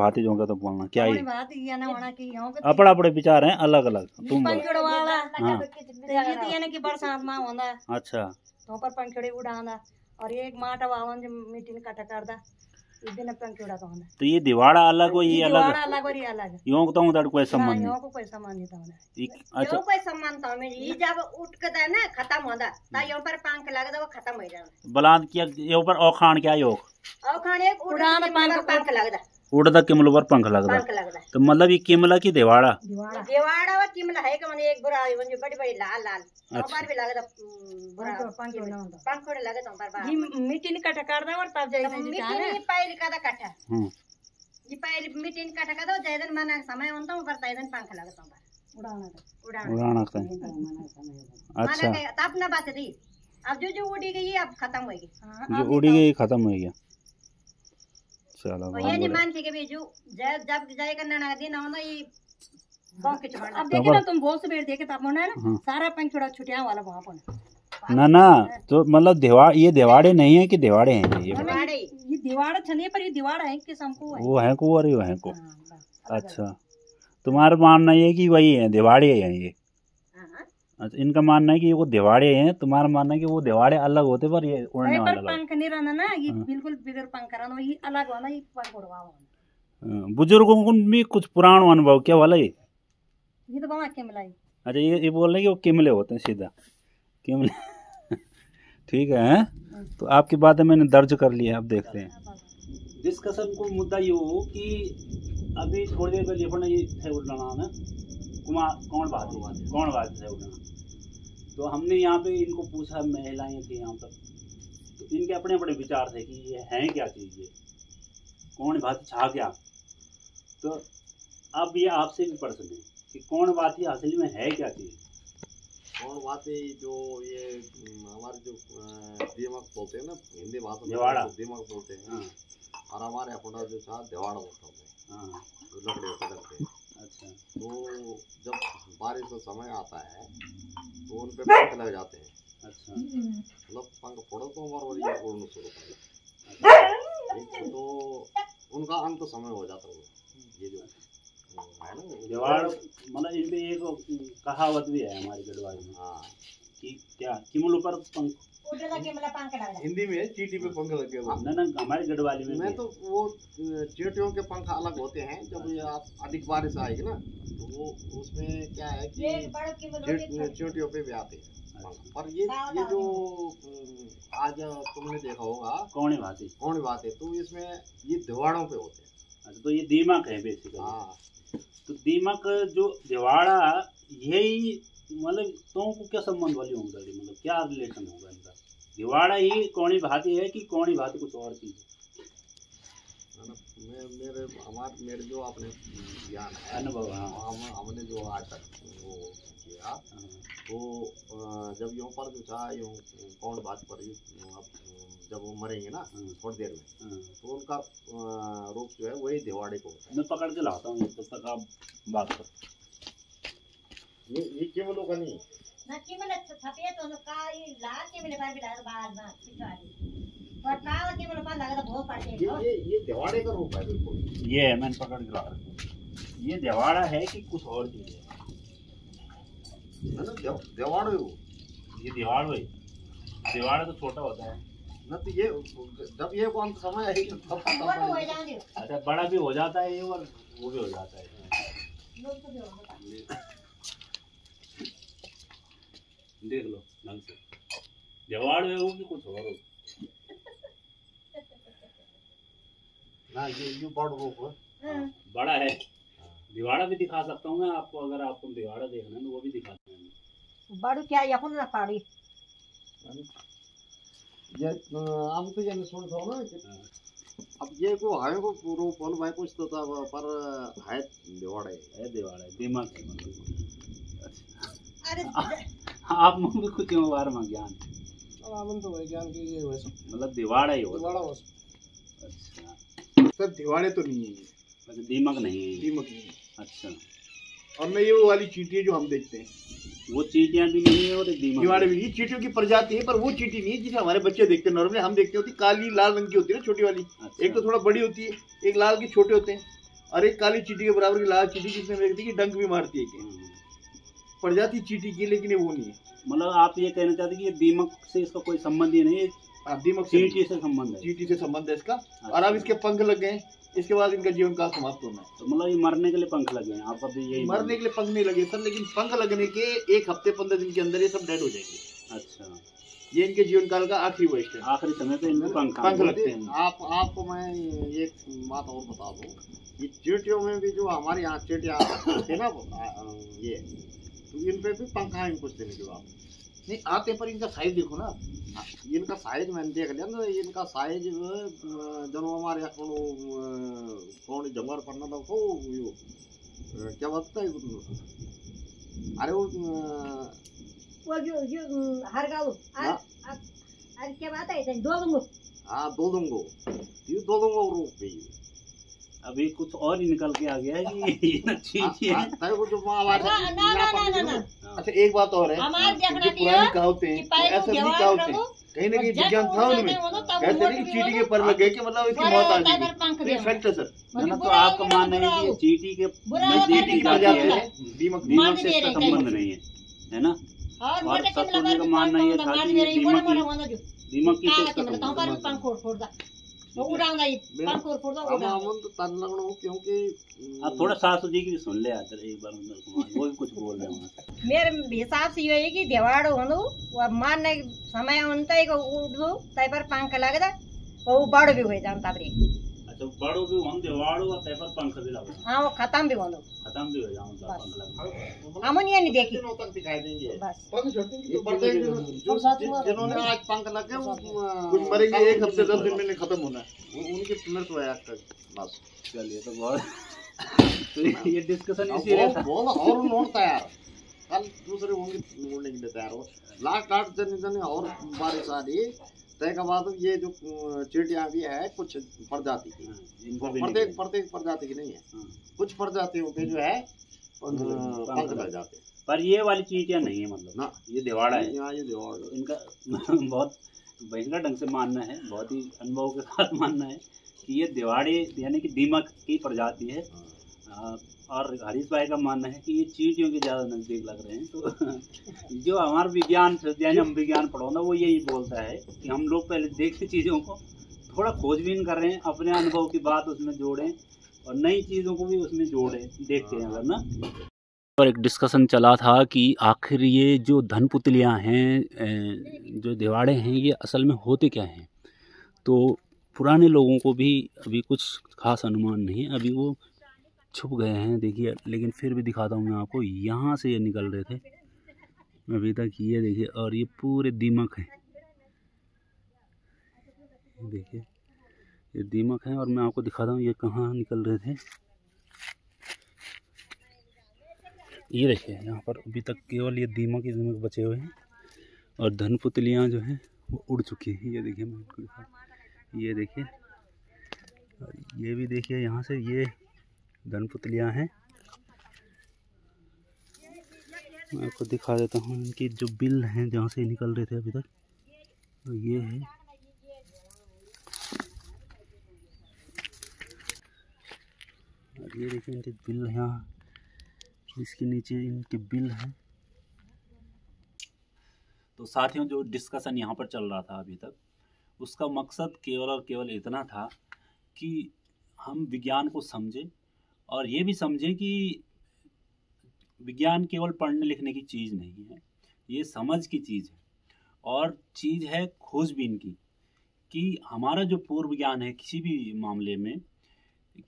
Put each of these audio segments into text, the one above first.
भाती जो का तो बोलना क्या ही अपने अपने विचार हैं अलग अलग तुम बोलो। पंखड़ी वाला हाँ ये तो यानी कि बरसात में होंदा अच्छा तो पर पंखड़ी उड़ांदा और एक माटा वावन जो मिट्टी ने कटा करदा इस दिन पंखड़ी तो होंदा तो ये दिवाड़ा अलग हो ये अलग दिवाड़ा अलग और ये अलग यूं तो उधर कोई ना संबंध नहीं यो को कोई सम्मान नहीं था अच्छा यो कोई सम्मान तो में ये जब उठ के दा ना खत्म होदा ता यो पर पंख लगदा वो खत्म हो जावे बलाद किया ये ऊपर और खान क्या योग और खाने उड़ान पंख लगदा उड़दा किमल पर पंख लगदा पंख लगदा तो मतलब ये किमला की दिवाड़ा दिवाड़ा व किमला है कि माने एक बुरा जो बड़ी बड़ी लाल लाल ऊपर भी लगदा बुरा पंख लगदा तो पर ये मिट्टी ने कटा करदा और तब जाई मिट्टी पहले का कटा ये पहले मिट्टी ने कटा का जैदन माना समय होता ऊपर तैदन पंख लगदा पर उड़ाना का अच्छा माना अपना बात थी अब जो उड़ी गई अब खत्म हो गई जो उड़ी गई खत्म हो गया चलो ये नहीं मानती कि भी जो जब जाएगा ना दिन होना ये अब देखिए ना तुम बहुत से बेर देखे तब होना है ना सारा पंखड़ा छुटिया वाला वहां पर ना तो मतलब ये दिवाड़े नहीं है कि दिवाड़े हैं ये दिवाड़ा छने पर ये दिवाड़ा है कि हमको वो है को और ये है को अच्छा तुम्हारा मानना ये कि वही है दिवाड़े हैं ये अच्छा इनका मानना है कि वो दिवाड़े हैं तुम्हारा मानना है कि वो दिवाड़े अलग होते पर ये उड़ने वाला पंख नहीं रहना ना ये बिल्कुल बिगर पंख रहना ये अलग होना ये पंख उड़वा बुजुर्गों को भी कुछ पुराना अनुभव क्या वाला ये तो वहां किमला ही अच्छा ये बोल रहे हैं कि वो किमले होते हैं सीधा किमले ठीक है तो आपकी बातें मैंने दर्ज कर लिया अब देखते हैं डिस्कशन को मुद्दा ये हो कि अभी थोड़ी देर पहले अपना ये है उड़ना ना कौन बात है उड़ना तो हमने यहाँ पे इनको पूछा महिलाएं थी यहाँ पर तो इनके अपने अपने विचार थे कि ये है क्या चीज़ ये कौन बात छा क्या तो अब ये आपसे भी प्रश्न है कि कौन बात ही असल में है क्या चीज़ कौन बातें जो ये हमारे जो दिमाग बोलते हैं ना हिंदी भाषा में दिमाग बोलते हैं और हमारे अपना जो था दिवाड़ा बोलते हैं लकड़ियों पे लगते हैं अच्छा तो जब बारिश का समय आता है तो उन पे पंख लग जाते हैं अच्छा मतलब पंख फोड़ो तो हमारा उड़ना शुरू कर तो उनका अंत समय हो जाता है ये जो है ना दिवाड़ मतलब इनपे एक कहावत भी है हमारी गढ़वाल में हाँ कि क्या किमल ऊपर पंख हिंदी में चींटी पे पंख लगे हुए ना हमारी गढ़वाली में तो वो चींटियों के पंख अलग होते हैं जब ये अधिक बारिश आएगी ना तो वो उसमें क्या है कि चींटियों पे भी आते हैं पर ये जो आज तुमने देखा होगा कौन बात है तो इसमें ये दिवाड़ों पे होते हैं अच्छा तो ये दीमक है बेसिकली हाँ तो दीमक जो दिवाड़ा यही मतलब तो को क्या संबंध वाली होगा मतलब क्या रिलेशन होगा इनका दिवाड़ा ही कौनी भाती है कि कौनी भाती कुछ और चीज मेरे जो आपने ज्ञान है अनुभव हमने जो आज तक वो किया तो जब यूँ पर जो था यूँ कौन बात पर जब वो मरेंगे ना थोड़ी देर में तो उनका रूप जो है वही दिवाड़े को मैं पकड़ के लाता हूँ तब तक आप बात कर ये केवलों का नहीं ना केवल छपे तो का ये लाल केवल बार भी लगा बाद में पिछवाड़ी और का केवल पर लगा तो बहुत पड़ते ये दिवाड़े का रूप है बिल्कुल ये है मैंने पकड़ के ला रखा ये दिवाड़ा है कि कुछ और चीज है ना दिवाड़ा ये दिवाड़ भाई दिवाड़ा तो छोटा होता है ना तो ये जब ये कौन समय है अच्छा बड़ा भी हो जाता है ये और वो भी हो जाता है देख लो ढंग से दिवाड़ में होगी कुछ और हो ना ये बड़ा रूप है बड़ा है दिवाड़ा भी दिखा सकता हूँ मैं आपको अगर आपको दिवाड़ा देखना है तो वो भी दिखा सकते हैं बड़ू क्या यखुन ना पाड़ी ये आप तो ये सुन था ना अब ये को हाय को पूरा पल भाई कुछ तो था पर हाय दिवाड़ा है दिमाग है अरे आप मुझे कुछ क्यों बार में ज्ञान अपन तो वही ज्ञान की ये वैसे मतलब दिवाड़ा ही दिवाड़ा हो अच्छा सर दिवाड़े तो नहीं है अच्छा दीमक नहीं है दीमक नहीं अच्छा और मैं ये वो वाली चींटी जो हम देखते हैं वो चींटियां भी नहीं है और दिवाड़े भी नहीं चींटियों की प्रजाति है पर वो चींटी नहीं है जिसे हमारे बच्चे देखते हैं नॉर्मली हम देखते होती काली लाल रंग की होती है ना छोटी वाली एक तो थोड़ा बड़ी होती है एक लाल के छोटे होते हैं और एक काली चींटी के बराबर की लाल चींटी जिसने व्यक्ति की डंक भी मारती है कि प्रजाति चींटी की, लेकिन ये वो नहीं है। मतलब आप ये कहना चाहते कि ये दीमक से इसका कोई संबंध ही नहीं है, दीमक चींटी से संबंध है। चींटी से संबंध है इसका। और अब इसके पंख लग गए, इसके बाद इनका जीवन काल समाप्त होना है। तो मतलब ये मरने के लिए पंख लगे हैं आपका भी यही? मरने के लिए पंख नहीं लगे सर, लेकिन पंख लगने के 1 हफ्ते 15 दिन के अंदर ये सब डेड हो जाएंगे। अच्छा, ये इनके जीवन काल का आखिरी वर्ष है, आखिरी समय पे इनके पंख लगते हैं। आपको मैं एक बात और बता दूं, ये चींटियों में भी जो हमारे यहाँ चींटियाँ थे ना, ये तो इन पे भी पंख आए कुछ दिन के बाद नहीं आते, पर इनका साइज देखो ना। इनका साइज मैंने देख लिया ना, इनका साइज जब हमारे यहाँ कौन जंगल पड़ना था तो क्या बात है, अरे वो जो हर गाँव अरे क्या बात है, दो दूंगो। हाँ दो दूंगो रूप पे अभी कुछ और ही निकल के आ गया है कि ये चींटी है। अच्छा एक बात और है, पुरानी कहावतें ऐसा नहीं कहावतें, कहीं ना कहीं विज्ञान था उनमें। कहते नहीं चींटी के पर लग गए कि मतलब इसकी मौत आ गई, फैक्ट है सर। तो आपका मानना है कि चींटी के दीमक से इसका संबंध नहीं है ना? और सतपुर का मानना ये था कि दीमक की से इसका संबंध। क्योंकि आप थोड़ा सासू जी की भी सुन ले एक बार, वो भी कुछ बोल रहे हैं। मेरे हिसाब से ये है कि देवाड़ हो मारने समय उनता उड़ू तय पर पंख लगता वो बड़ भी हो जाता। अच्छा, बड़ो भी हम देवाड़ो और तय पर पंख भी लगो। हाँ वो खत्म भी हो जाऊं पंख लगो। हम ये नहीं देखी दिखाई देंगे बस। जिन्होंने आज पंख लगे कुछ मरेंगे 1 हफ्ते 10 दिन में खत्म होना है, उनकी मृत्यु है आज तक। बस चलिए तो बहुत तो ये डिस्कशन बहुत और लौटता है यार, कल दूसरे होंगे उड़ने के लिए तैयार हो। लास्ट जन और बारिश आ रही तय के बाद ये जो चींटियाँ भी है कुछ प्रजाति की, प्रत्येक प्रजाति की नहीं है, कुछ प्रजातियों के जो है पंख लग जाते हैं। पर ये वाली चींटियाँ नहीं है, मतलब ना ये देवाड़ा है। ये देवाड़ा इनका बहुत भयंकर ढंग से मानना है, बहुत ही अनुभव के साथ मानना है कि ये देवाड़े यानी कि दीमक की प्रजाति है। और हरीश भाई का मानना है कि ये चींटियों के ज़्यादा नज़दीक लग रहे हैं। तो जो हमारा विज्ञान यानी हम विज्ञान पढ़ो ना, वो यही बोलता है कि हम लोग पहले देखते चीज़ों को थोड़ा खोजबीन कर रहे हैं, अपने अनुभव की बात उसमें जोड़ें और नई चीज़ों को भी उसमें जोड़ें, देखते हैं अगर ना। और एक डिस्कशन चला था कि आखिर ये जो धनपुतलियाँ हैं, जो दिवाड़े हैं, ये असल में होते क्या हैं। तो पुराने लोगों को भी अभी कुछ खास अनुमान नहीं है, अभी वो छुप गए हैं देखिए। लेकिन फिर भी दिखाता हूँ मैं आपको, यहाँ से ये निकल रहे थे अभी तक, ये देखिए। और ये पूरे दीमक हैं, देखिए ये दीमक हैं। और मैं आपको दिखाता हूँ ये कहाँ निकल रहे थे। ये देखिए यहाँ पर अभी तक केवल ये दीमक ही दीमक बचे हुए हैं और धनपुतलियाँ जो हैं वो उड़ चुकी हैं। ये देखिए मैं आपको दिखा, ये देखिए, ये भी देखिए, यहाँ से ये धनपुतलियाँ हैं। मैं आपको दिखा देता हूँ इनकी जो बिल हैं जहाँ से निकल रहे थे अभी तक, तो ये है। और ये देखिए इनके बिल यहाँ, इसके नीचे इनके बिल हैं। तो साथियों, जो डिस्कशन यहाँ पर चल रहा था अभी तक, उसका मकसद केवल और केवल इतना था कि हम विज्ञान को समझें और ये भी समझें कि विज्ञान केवल पढ़ने लिखने की चीज़ नहीं है, ये समझ की चीज़ है और चीज़ है खोजबीन की, कि हमारा जो पूर्व ज्ञान है किसी भी मामले में,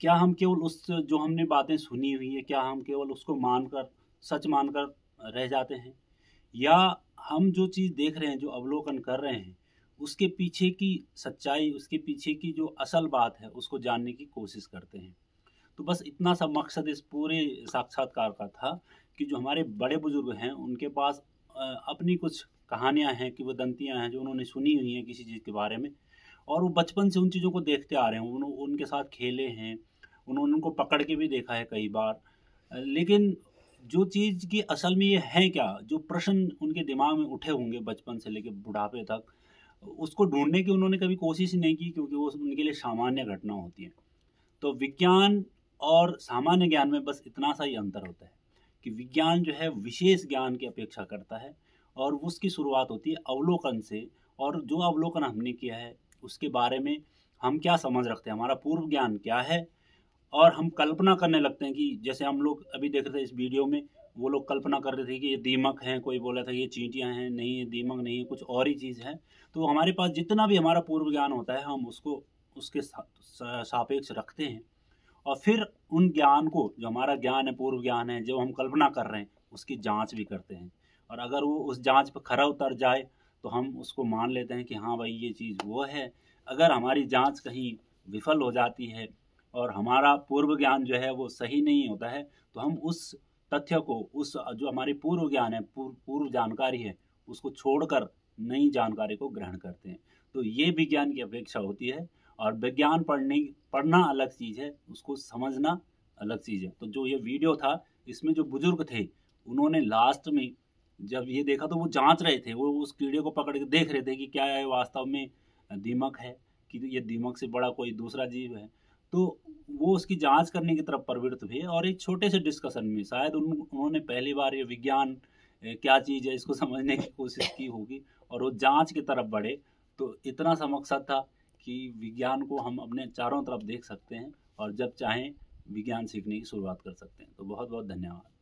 क्या हम केवल उस जो हमने बातें सुनी हुई है, क्या हम केवल उसको मानकर सच मानकर रह जाते हैं, या हम जो चीज़ देख रहे हैं, जो अवलोकन कर रहे हैं, उसके पीछे की सच्चाई, उसके पीछे की जो असल बात है, उसको जानने की कोशिश करते हैं। तो बस इतना सा मकसद इस पूरे साक्षात्कार का था कि जो हमारे बड़े बुजुर्ग हैं उनके पास अपनी कुछ कहानियाँ हैं, कि किंवदंतियाँ हैं जो उन्होंने सुनी हुई हैं किसी चीज़ के बारे में, और वो बचपन से उन चीज़ों को देखते आ रहे हैं, उनके साथ खेले हैं, उन्होंने उनको पकड़ के भी देखा है कई बार। लेकिन जो चीज़ की असल में ये है क्या, जो प्रश्न उनके दिमाग में उठे होंगे बचपन से लेकर बुढ़ापे तक, उसको ढूंढने की उन्होंने कभी कोशिश ही नहीं की, क्योंकि वो उनके लिए सामान्य घटना होती है। तो विज्ञान और सामान्य ज्ञान में बस इतना सा ही अंतर होता है कि विज्ञान जो है विशेष ज्ञान की अपेक्षा करता है और उसकी शुरुआत होती है अवलोकन से, और जो अवलोकन हमने किया है उसके बारे में हम क्या समझ रखते हैं, हमारा पूर्व ज्ञान क्या है, और हम कल्पना करने लगते हैं कि जैसे हम लोग अभी देख रहे थे इस वीडियो में, वो लोग कल्पना कर रहे थे कि ये दीमक हैं, कोई बोला था ये चींटियां हैं, नहीं ये दीमक नहीं है, कुछ और ही चीज़ है। तो हमारे पास जितना भी हमारा पूर्व ज्ञान होता है हम उसको उसके सापेक्ष रखते हैं और फिर उन ज्ञान को, जो हमारा ज्ञान है, पूर्व ज्ञान है, जो हम कल्पना कर रहे हैं उसकी जांच भी करते हैं, और अगर वो उस जांच पर खरा उतर जाए तो हम उसको मान लेते हैं कि हाँ भाई ये चीज़ वो है। अगर हमारी जांच कहीं विफल हो जाती है और हमारा पूर्व ज्ञान जो है वो सही नहीं होता है तो हम उस तथ्य को, उस जो हमारी पूर्व ज्ञान है, पूर्व जानकारी है, उसको छोड़कर नई जानकारी को ग्रहण करते हैं। तो ये विज्ञान की अपेक्षा होती है, और विज्ञान पढ़ना अलग चीज़ है, उसको समझना अलग चीज़ है। तो जो ये वीडियो था इसमें जो बुजुर्ग थे उन्होंने लास्ट में जब ये देखा तो वो जांच रहे थे, वो उस कीड़े को पकड़ के देख रहे थे कि क्या है वास्तव में दीमक है कि ये दीमक से बड़ा कोई दूसरा जीव है। तो वो उसकी जांच करने की तरफ प्रवृत्त हुए और एक छोटे से डिस्कशन में शायद उन्होंने पहली बार ये विज्ञान क्या चीज़ है इसको समझने की कोशिश की होगी और वो जांच की तरफ बढ़े। तो इतना सा मकसद था कि विज्ञान को हम अपने चारों तरफ देख सकते हैं और जब चाहें विज्ञान सीखने की शुरुआत कर सकते हैं। तो बहुत बहुत धन्यवाद।